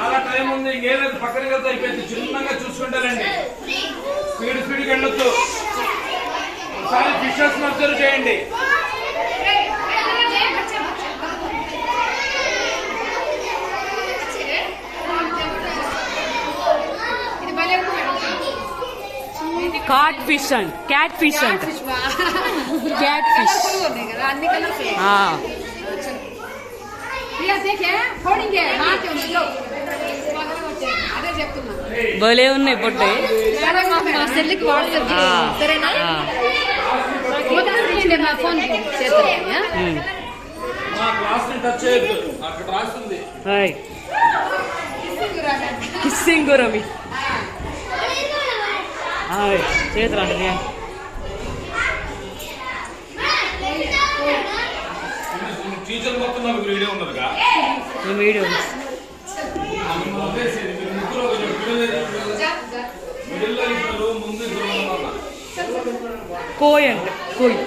చాలా టైం ఉంది, ఇంకేలేదు పక్కనకి వెళ్తే అయిపోయింది. చిన్నగా చూసుకుంటారండి, స్పీడ్కి వెళ్ళొద్దు. ఒకసారి ఫిషెస్ అబ్జర్వ్ చేయండి. Catfish and catfish అంట, క్యాట్ ఫిష్. భలే ఉన్నాయి పొట్టే. కిస్సింగ్ రవి చేతులు అంటే వీడియో కోయ్ అంటే కోయ్.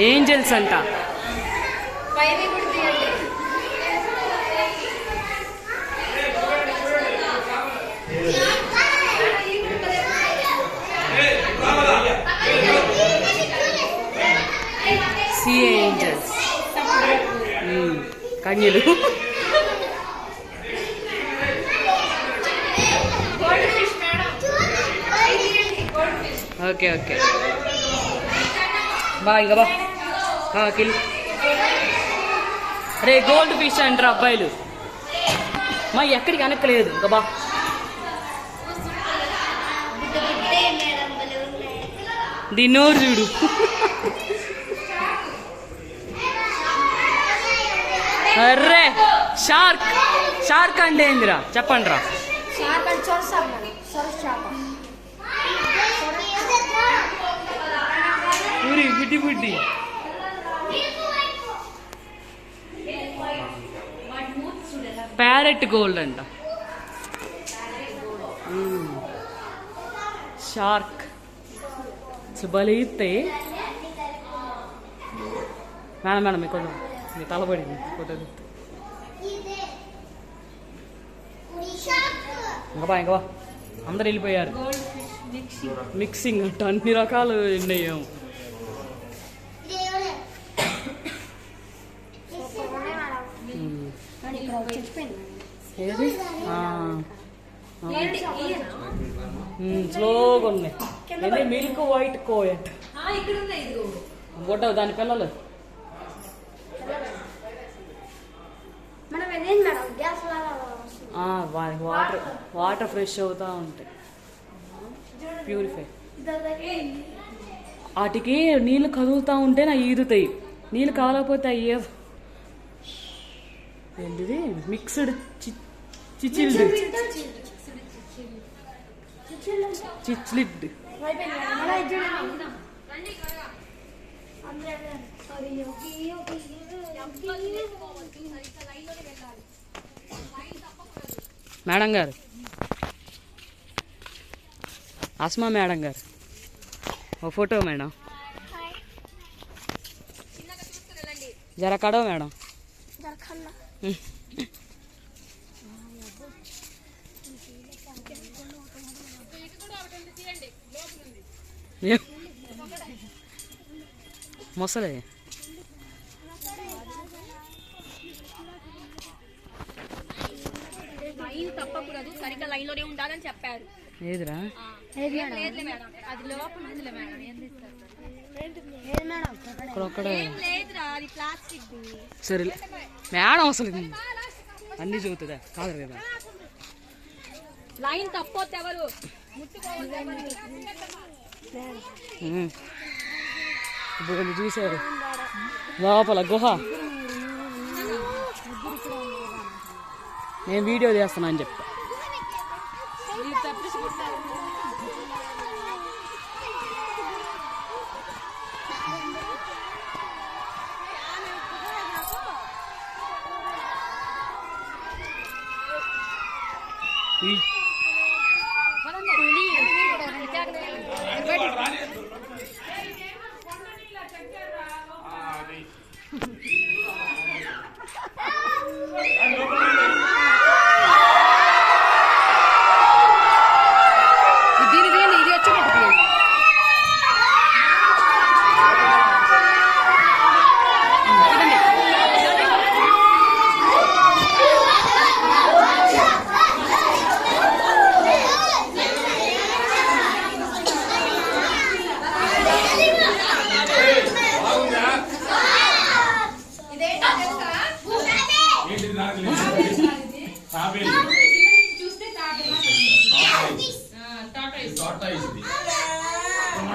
ఏంజల్స్ అంట. సీ ఏంజల్స్ కన్యలు. ఓకే ఓకే బా ఇంకా బా కిల్. రే గోల్డ్ ఫిష్ అంటారు అబ్బాయిలు. మా ఎక్కడికి వెనక్కలేదు ఇంకా బా. దీన్నోరు చూడు. Array shark. షార్క్ అంటే ఏందిరా చెప్పండి రా. బుడ్డి బుడ్డి ప్యారెట్ గోల్డ్ అంట. షార్క్ బలితే మేడం మేడం మీకు మీ తలబడింది ఫోటో ఇంకా బా ఇంకా బా. అందరు వెళ్ళిపోయారు. మిక్సింగ్ అంట అన్ని రకాలు ఉన్నాయేమో. ఏది స్లోగా ఉన్నాయి. ఇది మిల్క్ వైట్ కోయట్ బొట్ట దాని పిల్లలు. వాటర్ వాటర్ ఫ్రెష్ అవుతా ఉంటాయి, ప్యూరిఫై. వాటికి నీళ్ళు కదులుతూ ఉంటే నా ఈదుతాయి, నీళ్ళు కాలకపోతే అయ్యే. ఏంటిది మిక్స్డ్ చిచిల్డ్ చిచ్లిడ్. మేడం గారు, ఆస్మా మేడం గారు ఓ ఫోటో మేడం. జర కడవ మేడం. మొసలే తప్పకూడదు, సరిగ్గా లైన్ లోనే ఉండాలని చెప్పారు. ఏదిరా సరే మేడం అసలు అన్ని చదువుతుందా కాదు కదా. లైన్ తప్పొద్దు ఎవరు. ఇప్పుడు చూసారు లోపల గుహ. నేను వీడియో చేస్తున్నా అని చెప్తా.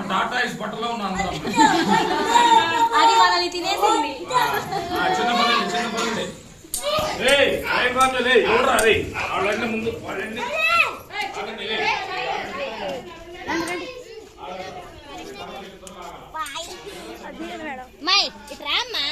టాటా ఐస్ బట్టలో ఉన్న అందరం అది మనల్ని తినేసింది. చిన్న పనులు ఎవరా అరే వాళ్ళన్నీ ముందు వాళ్ళన్నీ మై ఇట్రా అమ్మా.